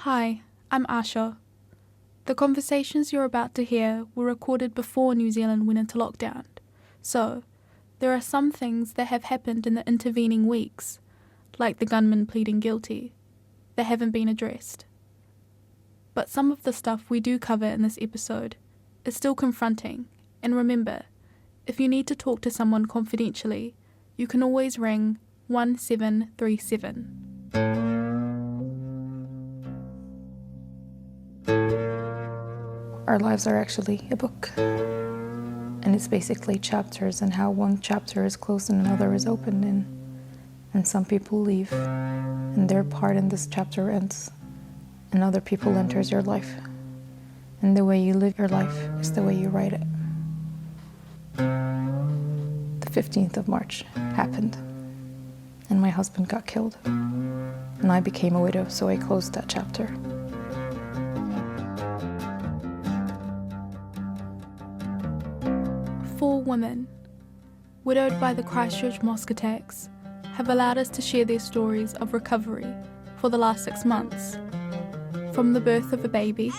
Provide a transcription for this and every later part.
Hi, I'm Asha. The conversations you're about to hear were recorded before New Zealand went into lockdown, so there are some things that have happened in the intervening weeks, like the gunman pleading guilty, that haven't been addressed. But some of the stuff we do cover in this episode is still confronting, and remember, if you need to talk to someone confidentially, you can always ring 1737. Our lives are actually a book, and it's basically chapters and how one chapter is closed and another is opened, and some people leave and their part in this chapter ends and other people enters your life, and the way you live your life is the way you write it. The 15th of March happened and my husband got killed and I became a widow, so I closed that chapter. Four women, widowed by the Christchurch mosque attacks, have allowed us to share their stories of recovery for the last 6 months. From the birth of a baby,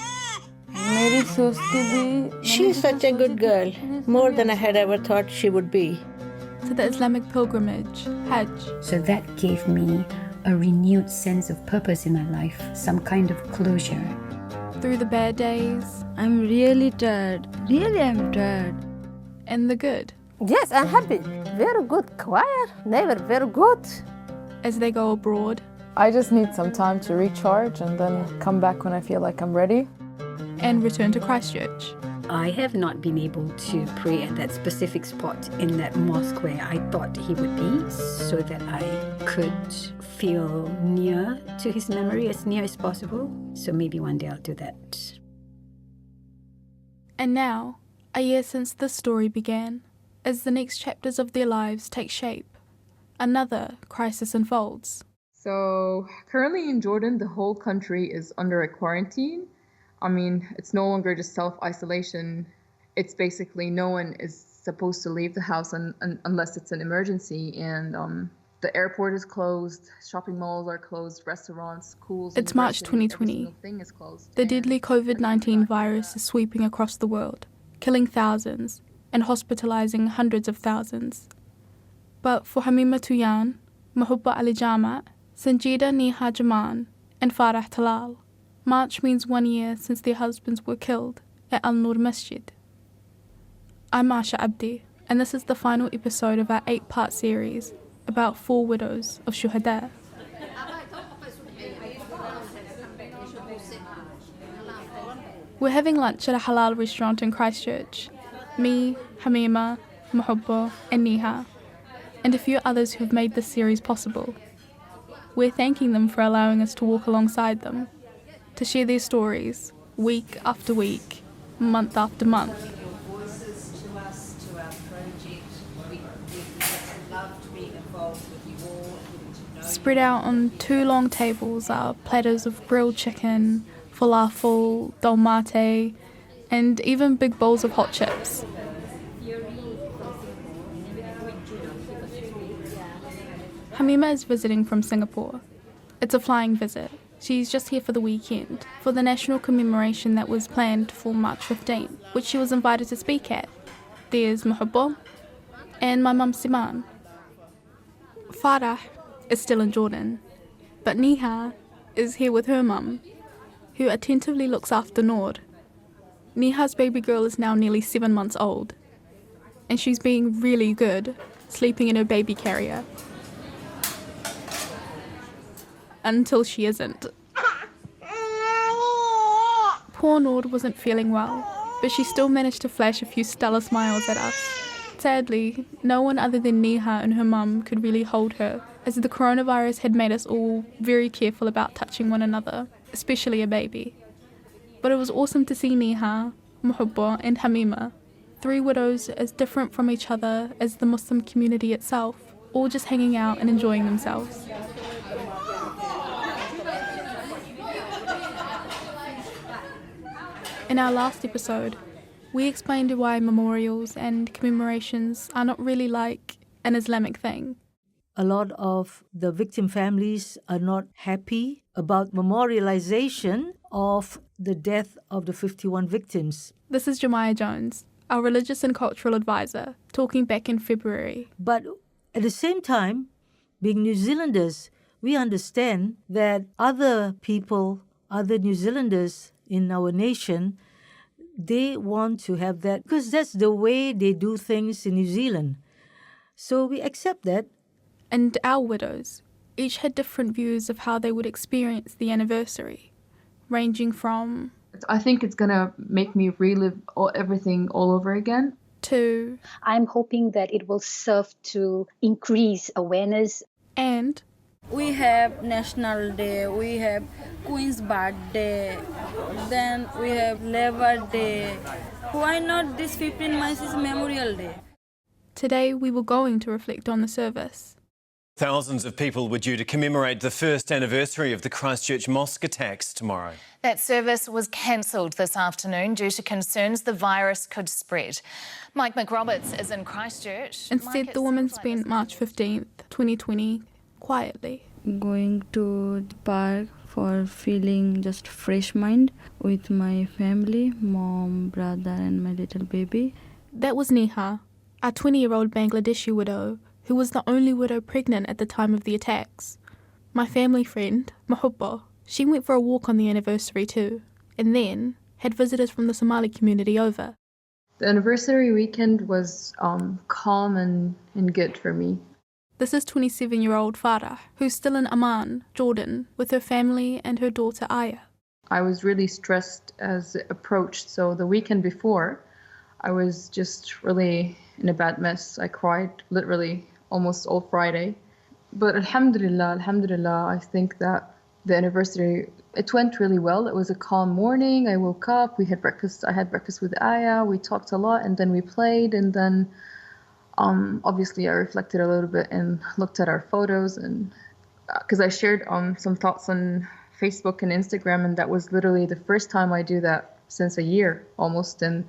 She's such a good girl, more than I had ever thought she would be. to the Islamic pilgrimage, Hajj, So that gave me a renewed sense of purpose in my life, some kind of closure. through the bad days I'm really tired. Really, I'm tired. and the good, Yes, I'm happy. Very good. Quiet. Never very good. as they go abroad I just need some time to recharge and then come back when I feel like I'm ready. and return to Christchurch. I have not been able to pray at that specific spot in that mosque where I thought he would be, so that I could feel near to his memory, as near as possible. So maybe one day I'll do that. And now, a year since this story began, as the next chapters of their lives take shape, another crisis unfolds. So currently in Jordan, the whole country is under a quarantine. I mean, it's no longer just self-isolation. It's basically no one is supposed to leave the house unless it's an emergency. And the airport is closed, shopping malls are closed, restaurants, schools. It's March universities, every 2020. single thing is closed. The And deadly COVID-19 virus is sweeping across the world, killing thousands and hospitalizing hundreds of thousands. But for Hamima Tuyan, Mahubba Ali Jama, Sanjida Neha Jaman, and Farah Talal, March means 1 year since their husbands were killed at Al Noor Masjid. I'm Asha Abdi, and this is the final episode of our 8-part series about 4 widows of Shuhada. We're having lunch at a halal restaurant in Christchurch. Me, Hamima, Mahubba, and Neha, and a few others who've made this series possible. We're thanking them for allowing us to walk alongside them, to share their stories, week after week, month after month. Spread out on 2 long tables are platters of grilled chicken, falafel, dolmate, and even big bowls of hot chips. Hamima is visiting from Singapore. It's a flying visit. She's just here for the weekend, for the national commemoration that was planned for March 15, which she was invited to speak at. There's Mahubba and my mum Siman. Farah is still in Jordan, but Neha is here with her mum, who attentively looks after Noor. Neha's baby girl is now nearly 7 months old, and she's being really good, sleeping in her baby carrier. Until she isn't. Poor Noor wasn't feeling well, but she still managed to flash a few stellar smiles at us. Sadly, no one other than Neha and her mum could really hold her, as the coronavirus had made us all very careful about touching one another, especially a baby. But it was awesome to see Neha, Mahubba, and Hamima, 3 widows as different from each other as the Muslim community itself, all just hanging out and enjoying themselves. In our last episode, we explained why memorials and commemorations are not really like an Islamic thing. a lot of the victim families are not happy about memorialization of the death of the 51 victims. This is Jemiah Jones, our religious and cultural advisor, talking back in February. But at the same time, being New Zealanders, we understand that other people, other New Zealanders in our nation, they want to have that because that's the way they do things in New Zealand. So we accept that. And our widows each had different views of how they would experience the anniversary, ranging from I think it's gonna make me relive everything all over again. To I'm hoping that it will serve to increase awareness. And we have National Day, we have Queen's birthday, then we have Labor Day. Why not this 15 March is Memorial Day? Today we were going to reflect on the service. Thousands of people were due to commemorate the first anniversary of the Christchurch mosque attacks tomorrow. That service was cancelled this afternoon due to concerns the virus could spread. Mike McRoberts is in Christchurch. Instead, the woman spent March 15th, 2020, quietly. Going to the park for feeling just fresh mind with my family, mom, brother and my little baby. That was Neha, our 20-year-old Bangladeshi widow, who was the only widow pregnant at the time of the attacks. My family friend, Mahubba, she went for a walk on the anniversary too, and then had visitors from the Somali community over. The anniversary weekend was calm and good for me. This is 27-year-old Farah, who's still in Amman, Jordan, with her family and her daughter Aya. I was really stressed as it approached, so the weekend before, I was just really in a bad mess. I cried literally almost all Friday. But alhamdulillah, I think that the anniversary, it went really well. It was a calm morning. I woke up, we had breakfast. I had breakfast with Aya, we talked a lot, and then we played, and then obviously I reflected a little bit and looked at our photos, and because I shared some thoughts on Facebook and Instagram, and that was literally the first time I do that since a year almost. And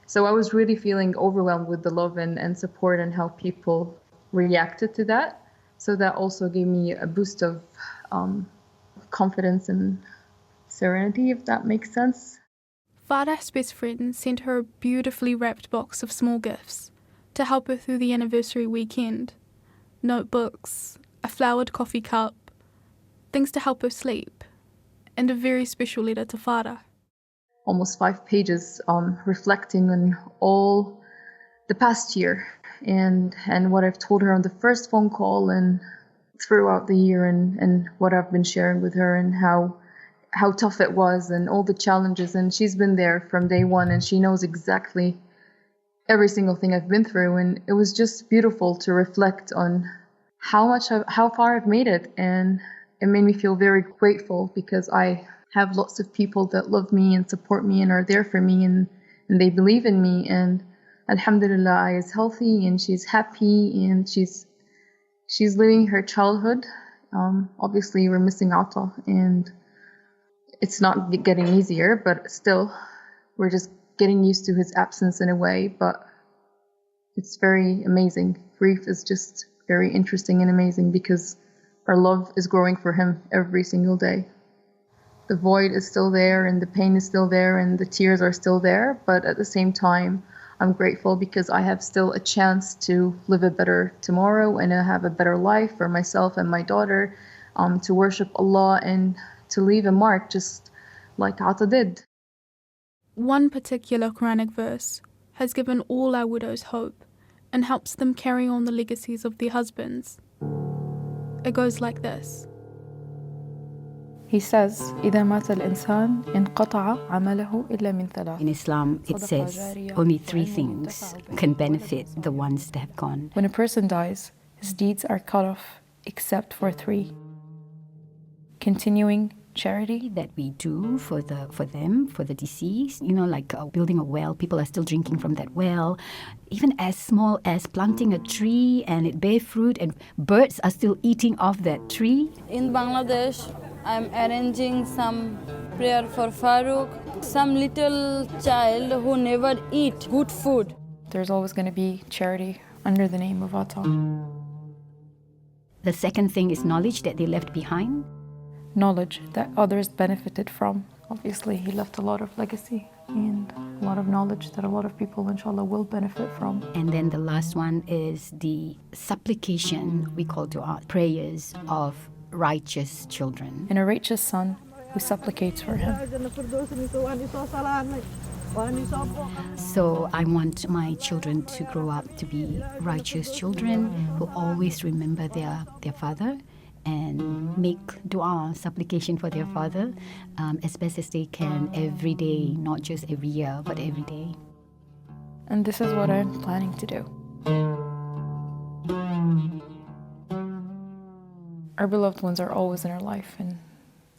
so I was really feeling overwhelmed with the love and support and how people reacted to that. So that also gave me a boost of confidence and serenity, if that makes sense. Farah's best friend sent her a beautifully wrapped box of small gifts to help her through the anniversary weekend. Notebooks, a flowered coffee cup, things to help her sleep, and a very special letter to Farah. Almost 5 pages reflecting on all the past year and what I've told her on the first phone call and throughout the year, and what I've been sharing with her, and how tough it was and all the challenges. And she's been there from day one, and she knows exactly every single thing I've been through. And it was just beautiful to reflect on how far I've made it. And it made me feel very grateful because I have lots of people that love me and support me and are there for me, and they believe in me. And alhamdulillah, Aya is healthy and she's happy and she's living her childhood. Obviously, we're missing Ata, and it's not getting easier, but still, we're just getting used to his absence in a way. But it's very amazing. Grief is just very interesting and amazing because our love is growing for him every single day. The void is still there, and the pain is still there, and the tears are still there. But at the same time, I'm grateful because I have still a chance to live a better tomorrow and have a better life for myself and my daughter, to worship Allah and to leave a mark just like Ata did. One particular Quranic verse has given all our widows hope and helps them carry on the legacies of their husbands. It goes like this. He says, إذا مات الإنسان انقطع عمله إلا من ثلاث. In Islam, it says only 3 things can benefit the ones that have gone. When a person dies, his deeds are cut off except for 3. Continuing charity that we do for them, for the deceased, like building a well. People are still drinking from that well. Even as small as planting a tree and it bear fruit, and birds are still eating off that tree. In Bangladesh, I'm arranging some prayer for Farooq, some little child who never eat good food. There's always going to be charity under the name of Ata. The second thing is knowledge that they left behind. Knowledge that others benefited from. Obviously, he left a lot of legacy and a lot of knowledge that a lot of people, inshallah, will benefit from. And then the last one is the supplication, we call dua, prayers of righteous children. And a righteous son who supplicates for him. So I want my children to grow up to be righteous children who always remember their father and make dua, supplication for their father as best as they can every day, not just every year, but every day. And this is what I'm planning to do. Our beloved ones are always in our life and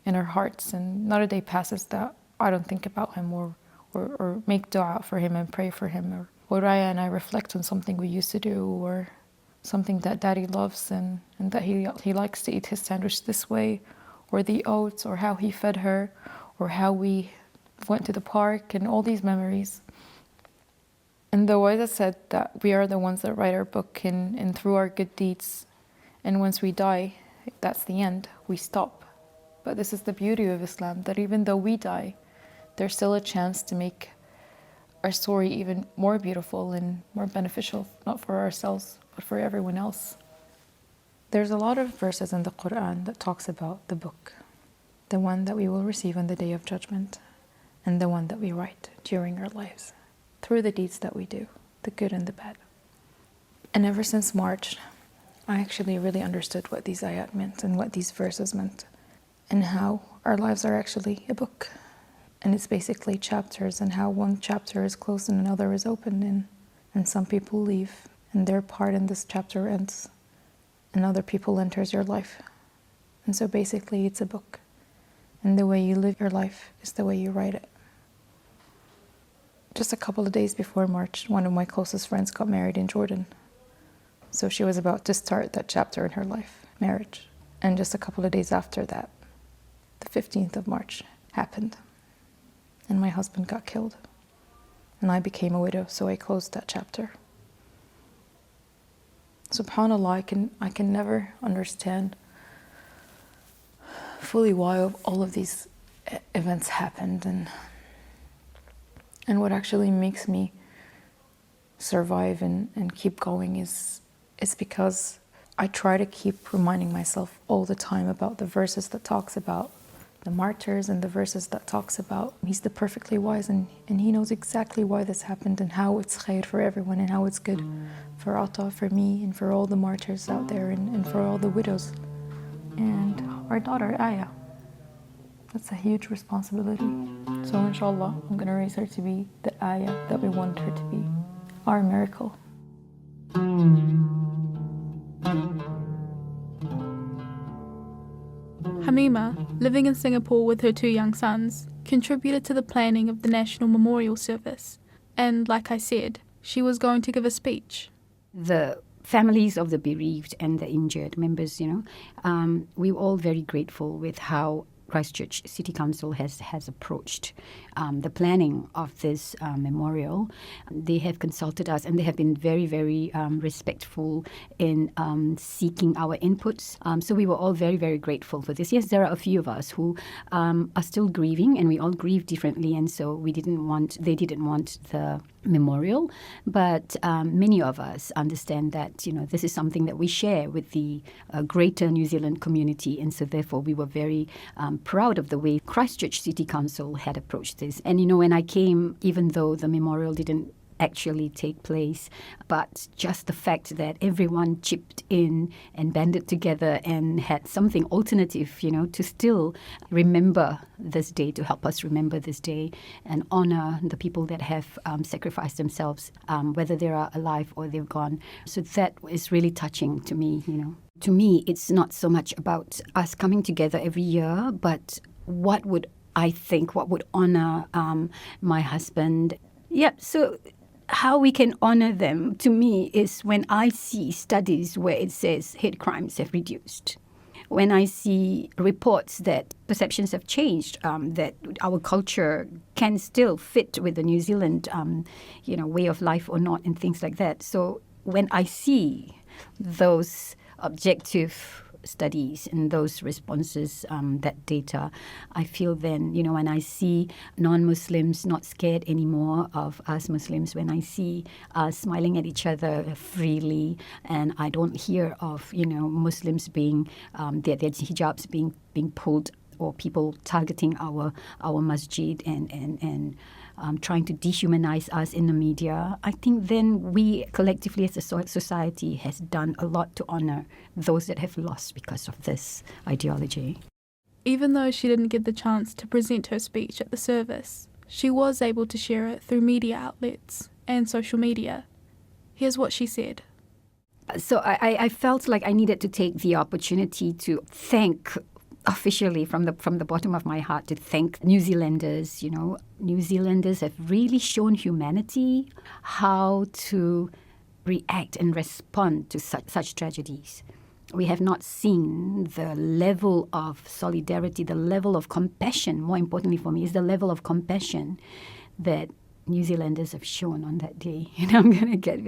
in our hearts, and not a day passes that I don't think about him or make dua for him and pray for him, or Raya and I reflect on something we used to do, or something that Daddy loves and that he likes to eat his sandwich this way, or the oats, or how he fed her, or how we went to the park, and all these memories. And the way that said that we are the ones that write our book and through our good deeds, and once we die, that's the end, we stop. But this is the beauty of Islam, that even though we die, there's still a chance to make our story even more beautiful and more beneficial, not for ourselves, but for everyone else. There's a lot of verses in the Quran that talks about the book, the one that we will receive on the Day of Judgment, and the one that we write during our lives, through the deeds that we do, the good and the bad. And ever since March, I actually really understood what these ayat meant and what these verses meant, and how our lives are actually a book. And it's basically chapters, and how one chapter is closed and another is opened, and some people leave, and their part in this chapter ends, and other people enters your life. And so basically it's a book, and the way you live your life is the way you write it. Just a couple of days before March, one of my closest friends got married in Jordan. So she was about to start that chapter in her life, marriage. And just a couple of days after that, the 15th of March happened. And my husband got killed. And I became a widow, so I closed that chapter. SubhanAllah, I can never understand fully why all of these events happened, and what actually makes me survive and keep going is because I try to keep reminding myself all the time about the verses that talks about the martyrs, and the verses that talks about he's the perfectly wise, and he knows exactly why this happened and how it's khair for everyone, and how it's good for Ata, for me, and for all the martyrs out there, and for all the widows. And our daughter, Aya, that's a huge responsibility. So inshallah, I'm going to raise her to be the Aya that we want her to be, our miracle. Hamima, living in Singapore with her 2 young sons, contributed to the planning of the National Memorial Service. And like I said, she was going to give a speech. The families of the bereaved and the injured members, we were all very grateful with how Christchurch City Council has approached the planning of this memorial. They have consulted us, and they have been very, very respectful in seeking our inputs. So we were all very, very grateful for this. Yes, there are a few of us who are still grieving, and we all grieve differently, and so they didn't want the memorial, but many of us understand that this is something that we share with the greater New Zealand community, and so therefore we were very proud of the way Christchurch City Council had approached this. And when I came, even though the memorial didn't actually take place, but just the fact that everyone chipped in and banded together and had something alternative, to still remember this day, to help us remember this day and honor the people that have sacrificed themselves, whether they are alive or they've gone. So that is really touching to me, To me, it's not so much about us coming together every year, but what would honor my husband. Yeah, so how we can honor them, to me, is when I see studies where it says hate crimes have reduced. When I see reports that perceptions have changed, that our culture can still fit with the New Zealand, way of life or not, and things like that. So when I see those objective studies and those responses, that data, I feel then, when I see non-Muslims not scared anymore of us Muslims, when I see us smiling at each other freely, and I don't hear of, Muslims being, their hijabs being pulled, or people targeting our masjid and trying to dehumanize us in the media, I think then we collectively as a society has done a lot to honor those that have lost because of this ideology. Even though she didn't get the chance to present her speech at the service, she was able to share it through media outlets and social media. Here's what she said. So I felt like I needed to take the opportunity to thank officially from the bottom of my heart to thank New Zealanders. New Zealanders have really shown humanity how to react and respond to such tragedies. We have not seen the level of solidarity, the level of compassion. More importantly for me is the level of compassion that New Zealanders have shown on that day. I'm going to get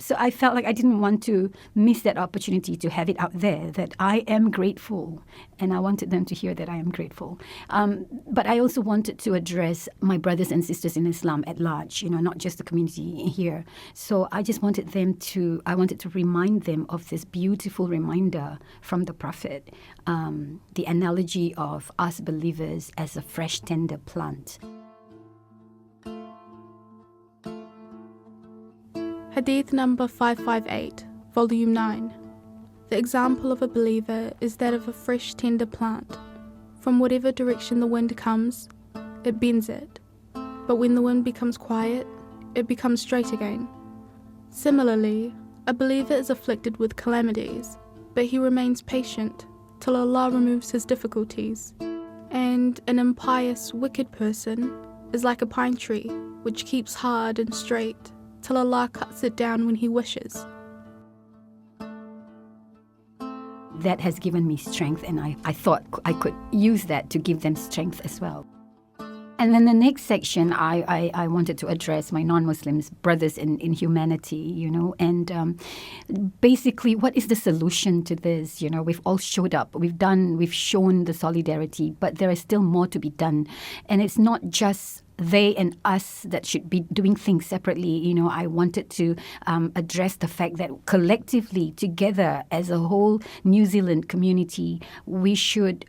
so I felt like I didn't want to miss that opportunity to have it out there, that I am grateful, and I wanted them to hear that I am grateful. But I also wanted to address my brothers and sisters in Islam at large, not just the community here. So I just wanted I wanted to remind them of this beautiful reminder from the Prophet, the analogy of us believers as a fresh, tender plant. Hadith number 558, volume 9. The example of a believer is that of a fresh, tender plant. From whatever direction the wind comes, it bends it. But when the wind becomes quiet, it becomes straight again. Similarly, a believer is afflicted with calamities, but he remains patient till Allah removes his difficulties. And an impious, wicked person is like a pine tree, which keeps hard and straight till Allah cuts it down when He wishes. That has given me strength, and I thought I could use that to give them strength as well. And then the next section, I wanted to address my non-Muslims brothers in humanity, and basically, what is the solution to this? We've all showed up, we've shown the solidarity, but there is still more to be done, and it's not just they and us that should be doing things separately. I wanted to address the fact that collectively, together as a whole New Zealand community, we should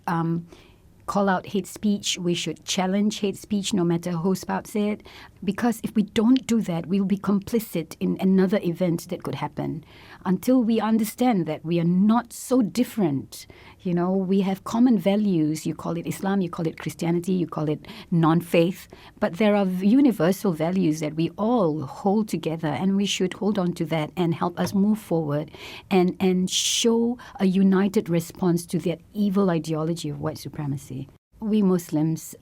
call out hate speech. We should challenge hate speech no matter who spouts it. Because if we don't do that, we'll be complicit in another event that could happen. Until we understand that we are not so different. We have common values. You call it Islam, you call it Christianity, you call it non-faith. But there are universal values that we all hold together, and we should hold on to that and help us move forward and show a united response to that evil ideology of white supremacy. We Muslims,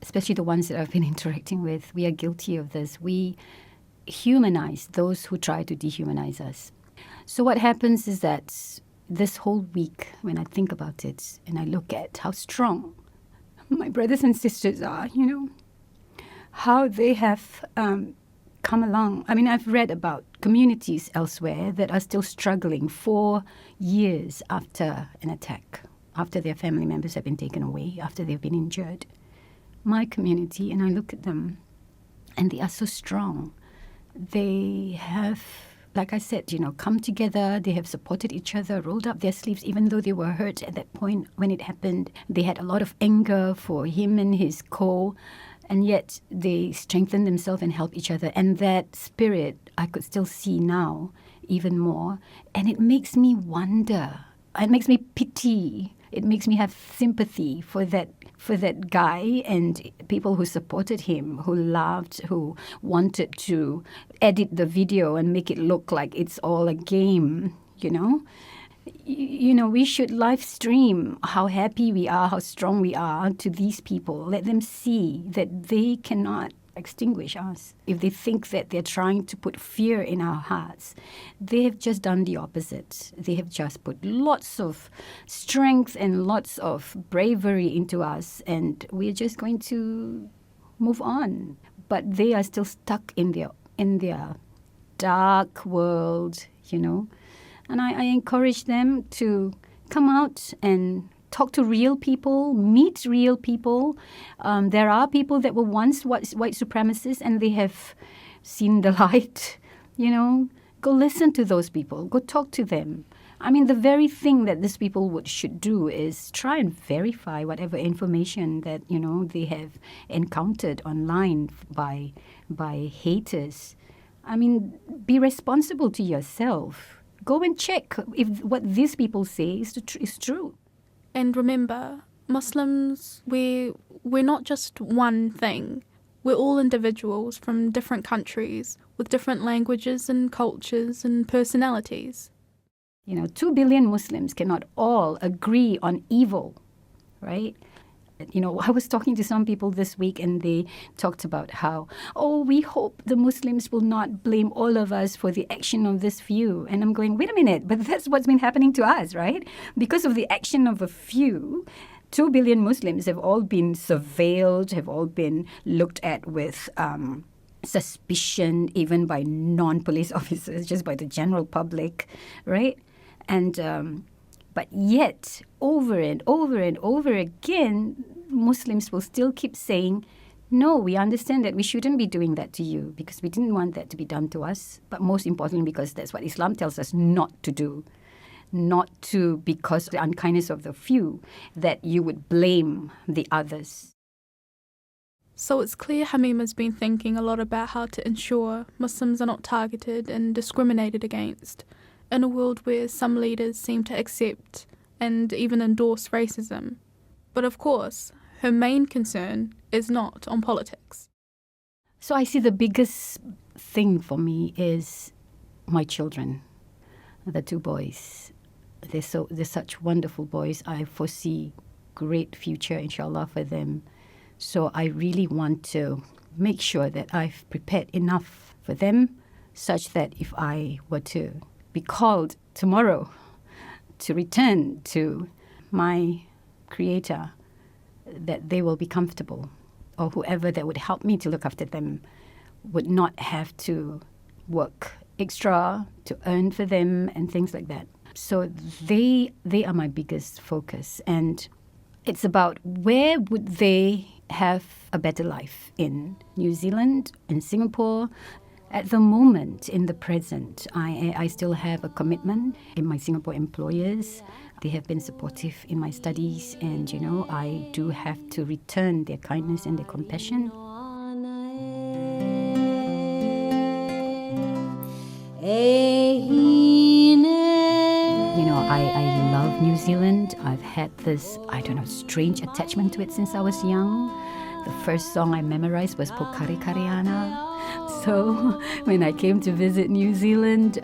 especially the ones that I've been interacting with, we are guilty of this. We humanize those who try to dehumanize us. So what happens is that this whole week, when I think about it and I look at how strong my brothers and sisters are, how they have come along. I've read about communities elsewhere that are still struggling 4 years after an attack, after their family members have been taken away, after they've been injured. My community, and I look at them, and they are so strong. They have, like I said, come together. They have supported each other, rolled up their sleeves, even though they were hurt at that point when it happened. They had a lot of anger for him and his co, and yet they strengthened themselves and helped each other. And that spirit I could still see now even more. And it makes me wonder. It makes me pity. It makes me have sympathy for that guy and people who supported him, who laughed, who wanted to edit the video and make it look like it's all a game, we should live stream how happy we are, how strong we are to these people. Let them see that they cannot extinguish us. If they think that they're trying to put fear in our hearts, they have just done the opposite. They have just put lots of strength and lots of bravery into us, and we're just going to move on. But they are still stuck in their dark world, And I encourage them to come out and talk to real people, meet real people. There are people that were once white supremacists and they have seen the light, Go listen to those people. Go talk to them. I mean, the very thing that these people should do is try and verify whatever information that, they have encountered online by haters. I mean, be responsible to yourself. Go and check if what these people say is true. And remember, Muslims, we're not just one thing. We're all individuals from different countries with different languages and cultures and personalities. 2 billion Muslims cannot all agree on evil, right? I was talking to some people this week and they talked about how, we hope the Muslims will not blame all of us for the action of this few. And I'm going, wait a minute, but that's what's been happening to us, right? Because of the action of a few, 2 billion Muslims have all been surveilled, have all been looked at with suspicion, even by non-police officers, just by the general public, right? And but yet, over and over and over again, Muslims will still keep saying, no, we understand that we shouldn't be doing that to you because we didn't want that to be done to us. But most importantly, because that's what Islam tells us not to do. Not to, because of the unkindness of the few, that you would blame the others. So it's clear Hamima's been thinking a lot about how to ensure Muslims are not targeted and discriminated against in a world where some leaders seem to accept and even endorse racism. But of course, her main concern is not on politics. So I see the biggest thing for me is my children, the 2 boys. They're such wonderful boys. I foresee great future, inshallah, for them. So I really want to make sure that I've prepared enough for them such that if I were to be called tomorrow to return to my Creator, that they will be comfortable, or whoever that would help me to look after them would not have to work extra to earn for them and things like that. So they are my biggest focus, and it's about where would they have a better life, in New Zealand, in Singapore. At the moment, in the present, I still have a commitment in my Singapore employers. They have been supportive in my studies, and I do have to return their kindness and their compassion. I love New Zealand. I've had this, strange attachment to it since I was young. The first song I memorized was Pokari Kariana. So when I came to visit New Zealand,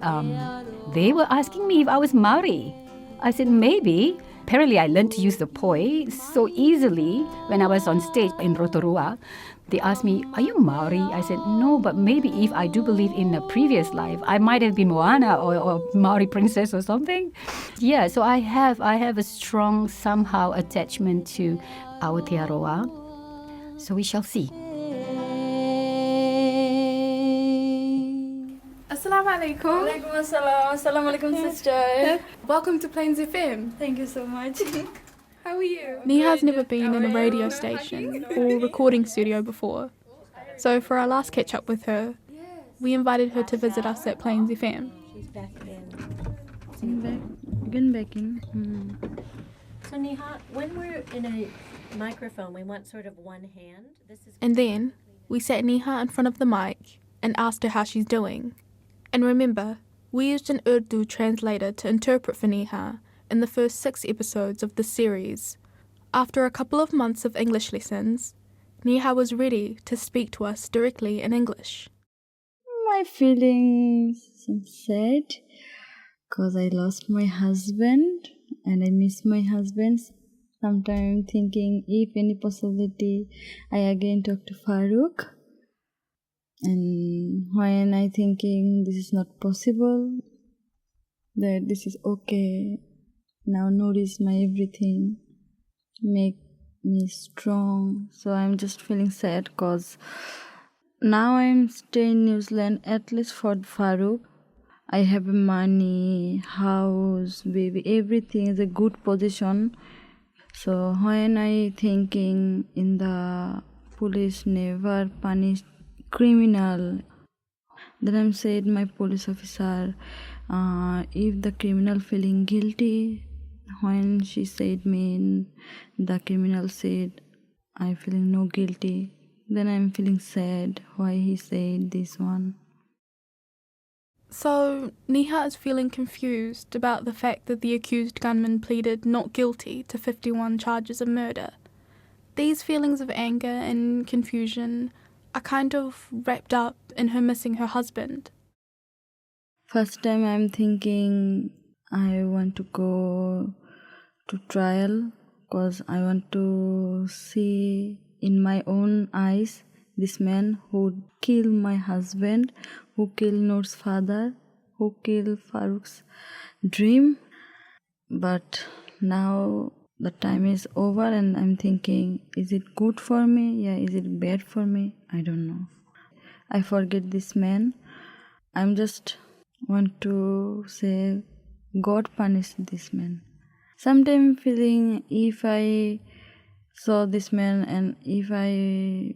they were asking me if I was Maori. I said, maybe. Apparently, I learned to use the poi so easily when I was on stage in Rotorua. They asked me, are you Maori? I said, no, but maybe if I do believe in a previous life, I might have been Moana or Maori princess or something. Yeah, so I have a strong, somehow, attachment to Aotearoa. So we shall see. Assalamu alaikum. Walaikum assalam. Assalamu alaikum, sister. Welcome to Plains FM. Thank you so much. How are you? Niha's never been in a radio station or recording studio before. So for our last catch up with her, we invited her to visit us at Plains FM. She's back again. Again back in. So Niha, when we're in a microphone, we want sort of one hand. And then we sat Niha in front of the mic and asked her how she's doing. And remember, we used an Urdu translator to interpret for Niha in the first 6 episodes of the series. After a couple of months of English lessons, Niha was ready to speak to us directly in English. My feelings, I'm sad because I lost my husband and I miss my husband. Sometimes thinking if any possibility I again talk to Farooq. And when I thinking this is not possible, that this is okay. Now notice my everything, make me strong. So I'm just feeling sad because now I'm staying in New Zealand at least for Farooq. I have money, house, baby, everything is a good position. So when I thinking in the police never punish criminal, then I'm said my police officer, if the criminal feeling guilty, when she said me, the criminal said, I feeling no guilty. Then I'm feeling sad why he said this one. So, Niha is feeling confused about the fact that the accused gunman pleaded not guilty to 51 charges of murder. These feelings of anger and confusion are kind of wrapped up in her missing her husband. First time I'm thinking I want to go to trial because I want to see in my own eyes this man who killed my husband, who killed Noor's father, who killed Farouk's dream. But now the time is over and I'm thinking, is it good for me? Yeah, is it bad for me? I don't know. I forget this man. I'm just want to say God punished this man. Sometimes feeling if I saw this man and if I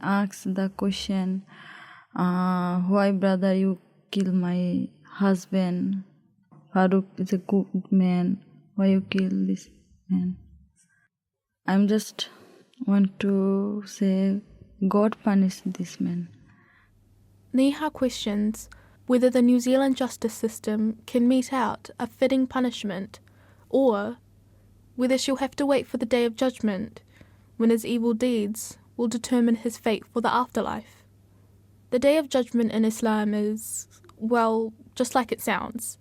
ask the question, why brother you kill my husband? Farouk is a good man. Why you kill this man? I'm just want to say God punished this man. Niha questions whether the New Zealand justice system can mete out a fitting punishment, or whether she'll have to wait for the day of judgment when his evil deeds will determine his fate for the afterlife. The day of judgment in Islam is, well, just like it sounds,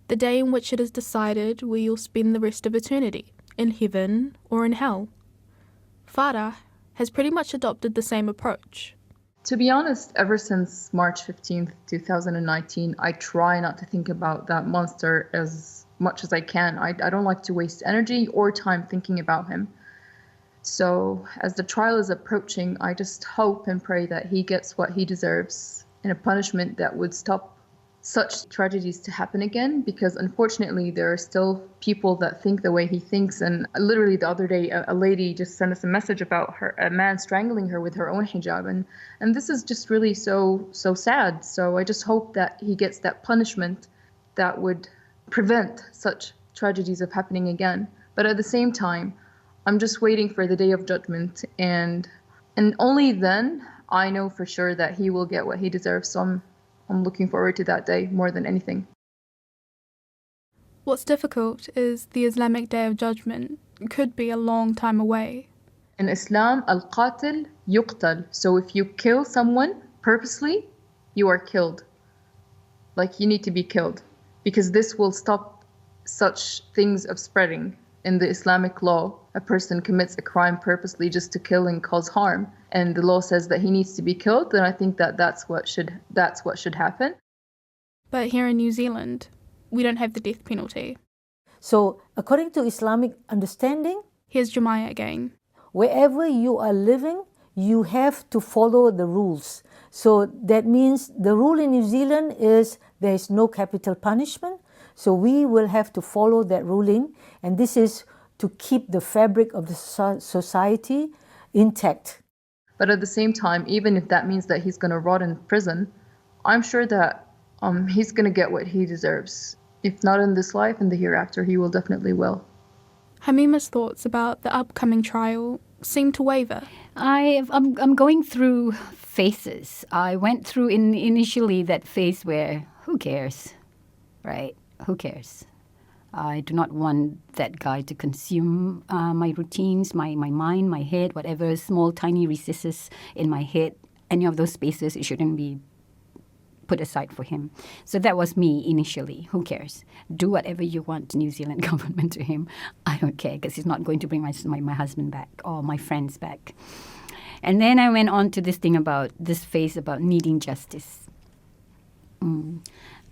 the day in which it is decided where you'll spend the rest of eternity, in heaven or in hell. Farah has pretty much adopted the same approach. To be honest, ever since March 15th, 2019, I try not to think about that monster as much as I can. I don't like to waste energy or time thinking about him. So as the trial is approaching, I just hope and pray that he gets what he deserves and a punishment that would stop such tragedies to happen again, because unfortunately there are still people that think the way he thinks. And literally the other day a lady just sent us a message about a man strangling her with her own hijab, and this is just really so sad. So I just hope that he gets that punishment that would prevent such tragedies of happening again. But at the same time, I'm just waiting for the day of judgment, and only then I know for sure that he will get what he deserves. So I'm looking forward to that day more than anything. What's difficult is the Islamic Day of Judgment could be a long time away. In Islam, al-qatil yuqtal. So if you kill someone purposely, you are killed. Like, you need to be killed, because this will stop such things of spreading. In the Islamic law, a person commits a crime purposely just to kill and cause harm, and the law says that he needs to be killed, then I think that's what should happen. But here in New Zealand, we don't have the death penalty. So, according to Islamic understanding, here's Jumaya again. Wherever you are living, you have to follow the rules. So that means the rule in New Zealand is there is no capital punishment. So we will have to follow that ruling, and this is to keep the fabric of the society intact. But at the same time, even if that means that he's going to rot in prison, I'm sure that he's going to get what he deserves. If not in this life, in the hereafter, he will definitely will. Hamima's thoughts about the upcoming trial seem to waver. I'm going through phases. I went through initially that phase where, who cares, right? Who cares? I do not want that guy to consume my routines, my mind, my head, whatever small tiny recesses in my head. Any of those spaces, it shouldn't be put aside for him. So that was me initially. Who cares? Do whatever you want, New Zealand government, to him. I don't care, because he's not going to bring my husband back or my friends back. And then I went on to this phase about needing justice.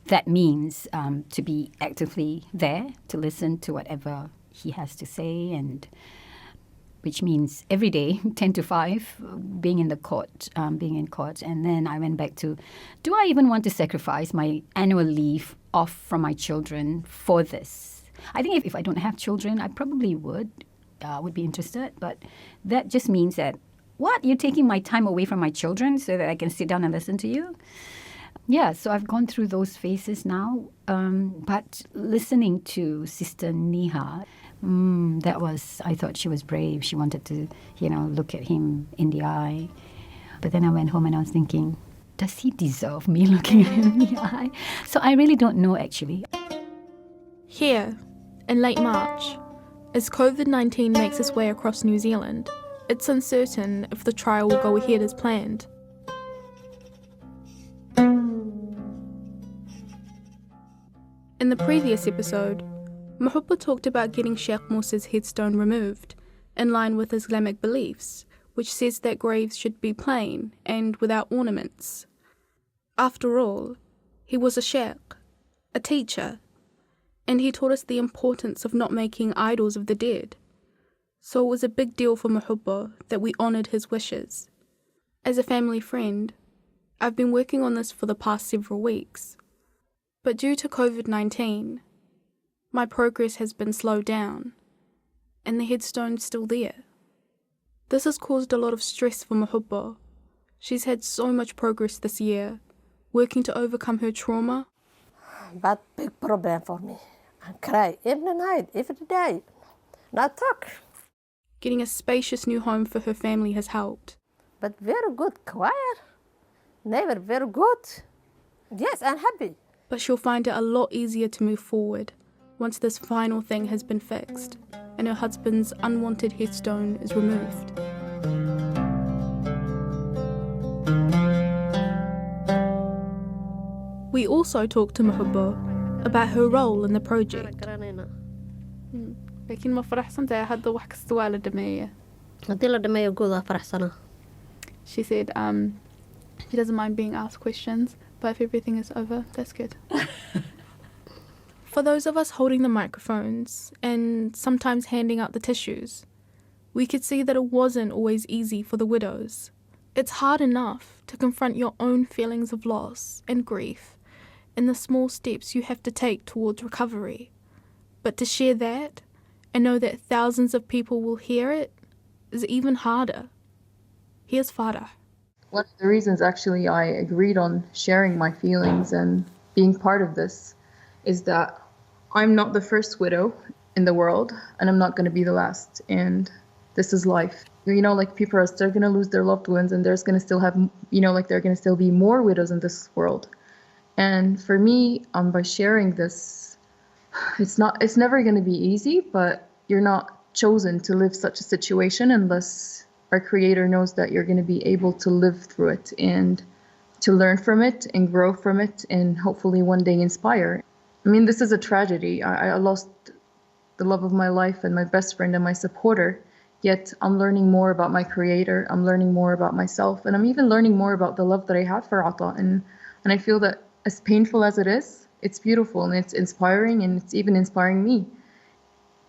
That means to be actively there, to listen to whatever he has to say, and which means every day, 10 to 5, being in court. And then I went back to, do I even want to sacrifice my annual leave off from my children for this? I think if I don't have children, I probably would be interested. But that just means that, what? You're taking my time away from my children so that I can sit down and listen to you? Yeah, so I've gone through those phases now. But listening to Sister Neha, I thought she was brave. She wanted to, look at him in the eye. But then I went home and I was thinking, does he deserve me looking at him in the eye? So I really don't know, actually. Here, in late March, as COVID-19 makes its way across New Zealand, it's uncertain if the trial will go ahead as planned. In the previous episode, Mahupa talked about getting Sheikh Musa's headstone removed, in line with Islamic beliefs, which says that graves should be plain and without ornaments. After all, he was a sheikh, a teacher, and he taught us the importance of not making idols of the dead. So it was a big deal for Mahupa that we honoured his wishes. As a family friend, I've been working on this for the past several weeks. But due to COVID-19, my progress has been slowed down, and the headstone's still there. This has caused a lot of stress for Mahupa. She's had so much progress this year, working to overcome her trauma. But big problem for me. I cry every night, every day. Not talk. Getting a spacious new home for her family has helped. But very good choir. Never very good. Yes, I'm happy. But she'll find it a lot easier to move forward once this final thing has been fixed and her husband's unwanted headstone is removed. We also talked to Mahupa about her role in the project. لكن ما فرحت هذا وحكي السؤال الدمية. هذه الدمية جودا فرحسنا. She said she doesn't mind being asked questions, but if everything is over, that's good. For those of us holding the microphones and sometimes handing out the tissues, we could see that it wasn't always easy for the widows. It's hard enough to confront your own feelings of loss and grief and the small steps you have to take towards recovery. But to share that and know that thousands of people will hear it is even harder. Here's Farah. One of the reasons actually I agreed on sharing my feelings and being part of this is that I'm not the first widow in the world, and I'm not going to be the last, and this is life. Like people are still going to lose their loved ones, and there's going to still have, there are going to still be more widows in this world. And for me, by sharing this, it's never going to be easy, but you're not chosen to live such a situation unless our Creator knows that you're going to be able to live through it and to learn from it and grow from it and hopefully one day inspire. I mean, this is a tragedy. I lost the love of my life and my best friend and my supporter, yet I'm learning more about my Creator. I'm learning more about myself, and I'm even learning more about the love that I have for Ata. And I feel that as painful as it is, it's beautiful and it's inspiring, and it's even inspiring me.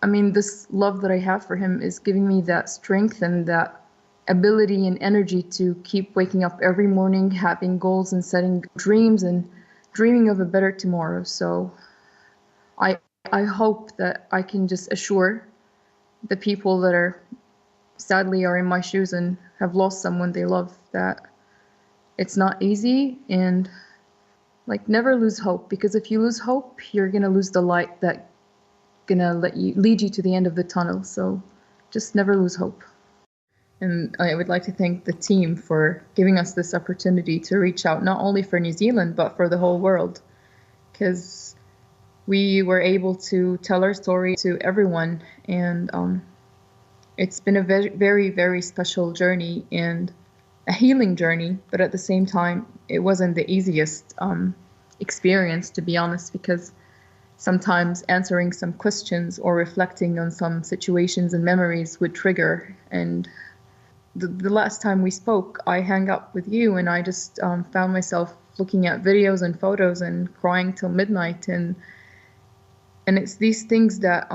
I mean, this love that I have for him is giving me that strength and that ability and energy to keep waking up every morning, having goals and setting dreams and dreaming of a better tomorrow. So I hope that I can just assure the people that sadly are in my shoes and have lost someone they love that it's not easy, and never lose hope, because if you lose hope, you're going to lose the light that gonna lead you to the end of the tunnel. So just never lose hope. And I would like to thank the team for giving us this opportunity to reach out, not only for New Zealand, but for the whole world, because we were able to tell our story to everyone. And it's been a very, very, very special journey and a healing journey. But at the same time, it wasn't the easiest experience, to be honest, because sometimes answering some questions or reflecting on some situations and memories would trigger. And the last time we spoke, I hung up with you, and I just found myself looking at videos and photos and crying till midnight. And it's these things that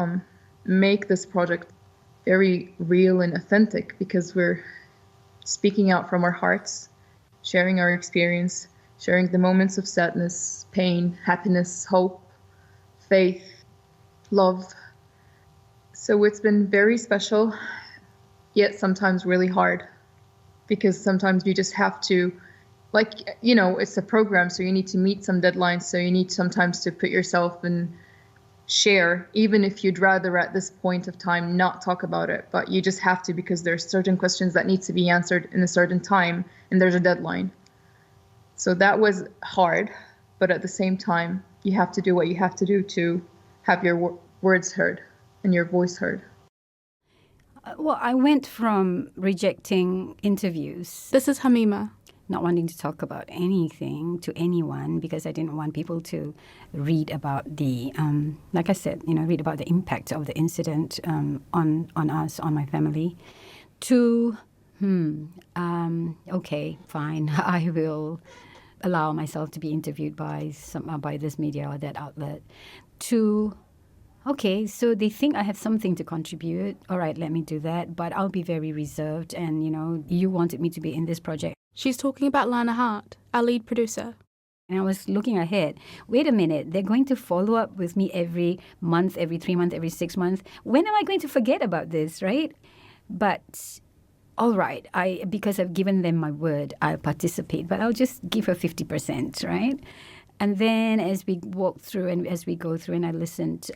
make this project very real and authentic because we're speaking out from our hearts, sharing our experience, sharing the moments of sadness, pain, happiness, hope, faith, love. So it's been very special, yet sometimes really hard, because sometimes you just have to, like, you know, it's a program, so you need to meet some deadlines, so you need sometimes to put yourself and share, even if you'd rather at this point of time not talk about it, but you just have to because there's certain questions that need to be answered in a certain time and there's a deadline. So that was hard, but at the same time, you have to do what you have to do to have your words heard and your voice heard. Well, I went from rejecting interviews. This is Hamima. Not wanting to talk about anything to anyone because I didn't want people to read about the, like I said, read about the impact of the incident on us, on my family, to, okay, fine, I will allow myself to be interviewed by this media or that outlet, to, okay, so they think I have something to contribute. All right, let me do that, but I'll be very reserved and, you wanted me to be in this project. She's talking about Lana Hart, our lead producer. And I was looking ahead. Wait a minute, they're going to follow up with me every month, every 3 months, every 6 months. When am I going to forget about this, right? But, all right, because I've given them my word, I'll participate, but I'll just give her 50%, right? And then as we walk through and as we go through and I listened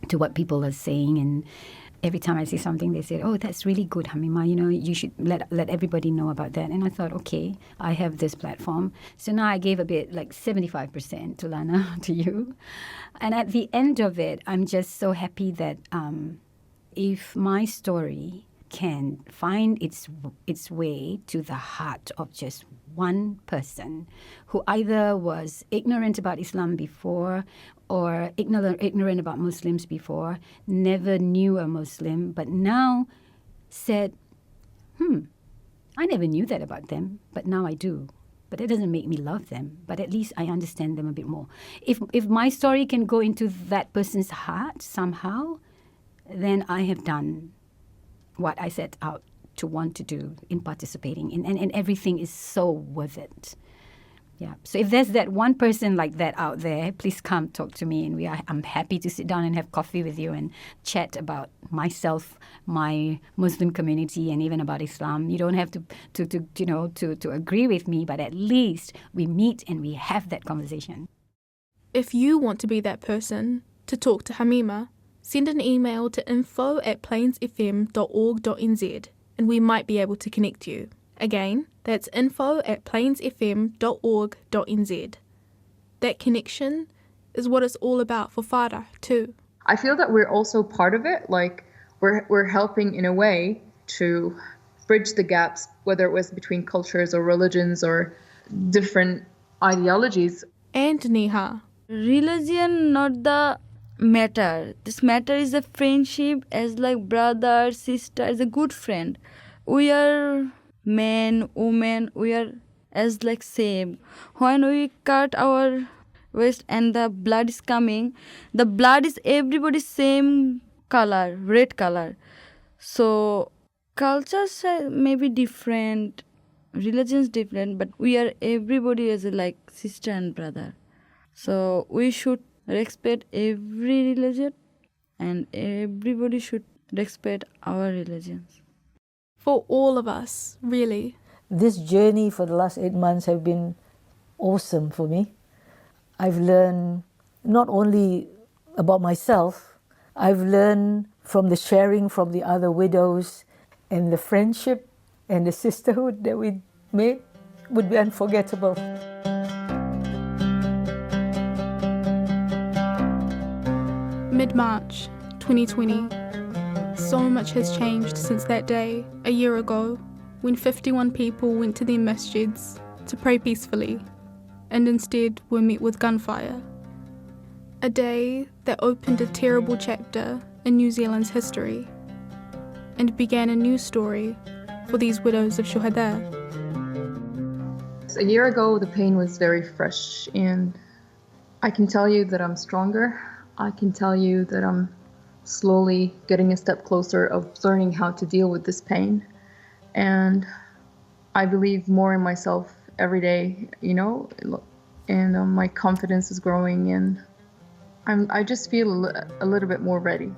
to what people are saying, and every time I say something, they say, oh, that's really good, Hamima. You should let everybody know about that. And I thought, okay, I have this platform. So now I gave a bit, like 75% to Lana, to you. And at the end of it, I'm just so happy that if my story can find its way to the heart of just one person who either was ignorant about Islam before or ignorant about Muslims before, never knew a Muslim, but now said, I never knew that about them, but now I do. But that doesn't make me love them, but at least I understand them a bit more. If my story can go into that person's heart somehow, then I have done what I set out to want to do in participating in, and everything is so worth it. Yeah. So if there's that one person like that out there, please come talk to me, and I'm happy to sit down and have coffee with you and chat about myself, my Muslim community, and even about Islam. You don't have to agree with me, but at least we meet and we have that conversation. If you want to be that person to talk to Hamima, send an email to info@plainsfm.org.nz and we might be able to connect you. Again, that's info@plainsfm.org.nz. That connection is what it's all about for Farah too. I feel that we're also part of it. Like we're helping in a way to bridge the gaps, whether it was between cultures or religions or different ideologies. And Neha. Religion, not the matter. This matter is a friendship, as like brother, sister, as a good friend. We are men, women, we are as like same. When we cut our waist and the blood is coming, the blood is everybody's same color, red color. So cultures may be different, religions different, but we are everybody as like sister and brother. So we should respect every religion and everybody should respect our religions. For all of us, really. This journey for the last 8 months have been awesome for me. I've learned not only about myself, I've learned from the sharing from the other widows, and the friendship and the sisterhood that we made would be unforgettable. Mid-March 2020. So much has changed since that day, a year ago, when 51 people went to their masjids to pray peacefully and instead were met with gunfire. A day that opened a terrible chapter in New Zealand's history and began a new story for these widows of Shuhada. A year ago, the pain was very fresh, and I can tell you that I'm stronger. I can tell you that I'm slowly getting a step closer of learning how to deal with this pain. And I believe more in myself every day, and my confidence is growing, and I just feel a little bit more ready.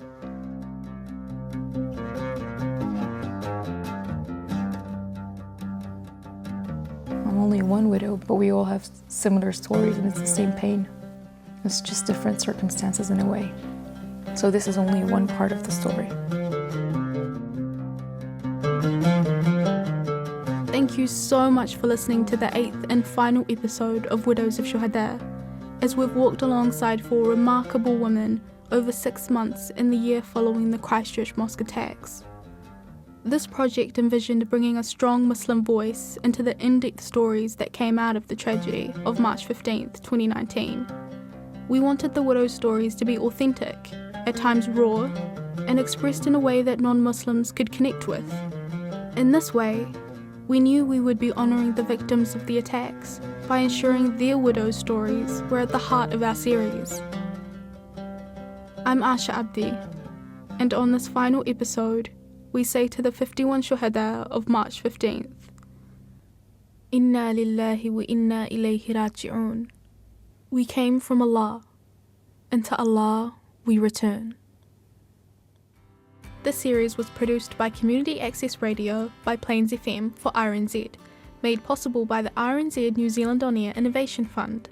I'm only one widow, but we all have similar stories, and it's the same pain. It's just different circumstances in a way. So this is only one part of the story. Thank you so much for listening to the 8th and final episode of Widows of Shuhada, as we've walked alongside 4 remarkable women over 6 months in the year following the Christchurch mosque attacks. This project envisioned bringing a strong Muslim voice into the in-depth stories that came out of the tragedy of March 15th, 2019. We wanted the widows' stories to be authentic, at times raw, and expressed in a way that non-Muslims could connect with. In this way, we knew we would be honouring the victims of the attacks by ensuring their widows' stories were at the heart of our series. I'm Asha Abdi, and on this final episode, we say to the 51 Shuhada of March 15th, Inna lillahi wa inna ilayhi raji'un. We came from Allah, and to Allah we return. This series was produced by Community Access Radio by Plains FM for RNZ, made possible by the RNZ New Zealand On Air Innovation Fund.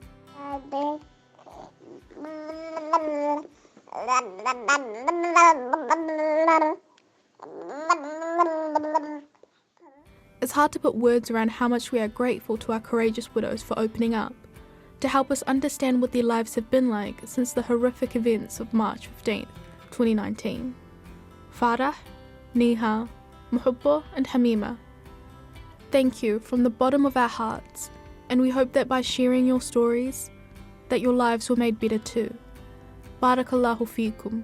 It's hard to put words around how much we are grateful to our courageous widows for opening up, to help us understand what their lives have been like since the horrific events of March 15th, 2019. Farah, Neha, Muhubbo and Hamima, thank you from the bottom of our hearts, and we hope that by sharing your stories, that your lives were made better too. Barakallahu feekum.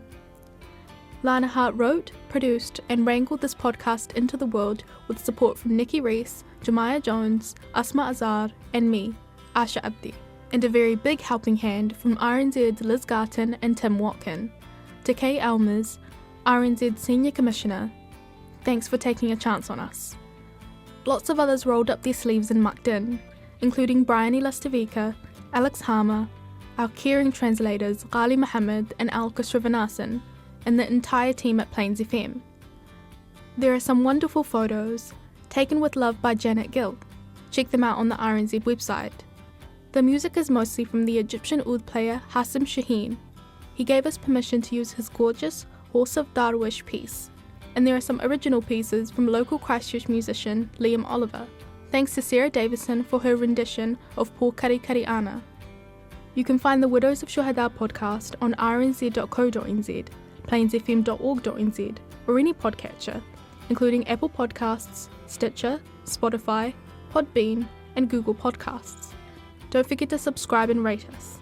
Lana Hart wrote, produced and wrangled this podcast into the world with support from Nikki Reese, Jemiah Jones, Asma Azar and me, Asha Abdi, and a very big helping hand from RNZ's Liz Garton and Tim Watkin. To Kay Elmers, RNZ's Senior Commissioner, thanks for taking a chance on us. Lots of others rolled up their sleeves and mucked in, including Bryony Lastavika, Alex Harmer, our caring translators Ghali Mohammed and Alka Srivanasan, and the entire team at Plains FM. There are some wonderful photos, taken with love by Janet Gill. Check them out on the RNZ website. The music is mostly from the Egyptian oud player Hassim Shaheen. He gave us permission to use his gorgeous Horse of Darwish piece, and there are some original pieces from local Christchurch musician Liam Oliver. Thanks to Sarah Davison for her rendition of Por Kari Kari Ana. You can find the Widows of Shuhada podcast on rnz.co.nz, plainsfm.org.nz, or any podcatcher, including Apple Podcasts, Stitcher, Spotify, Podbean, and Google Podcasts. Don't forget to subscribe and rate us.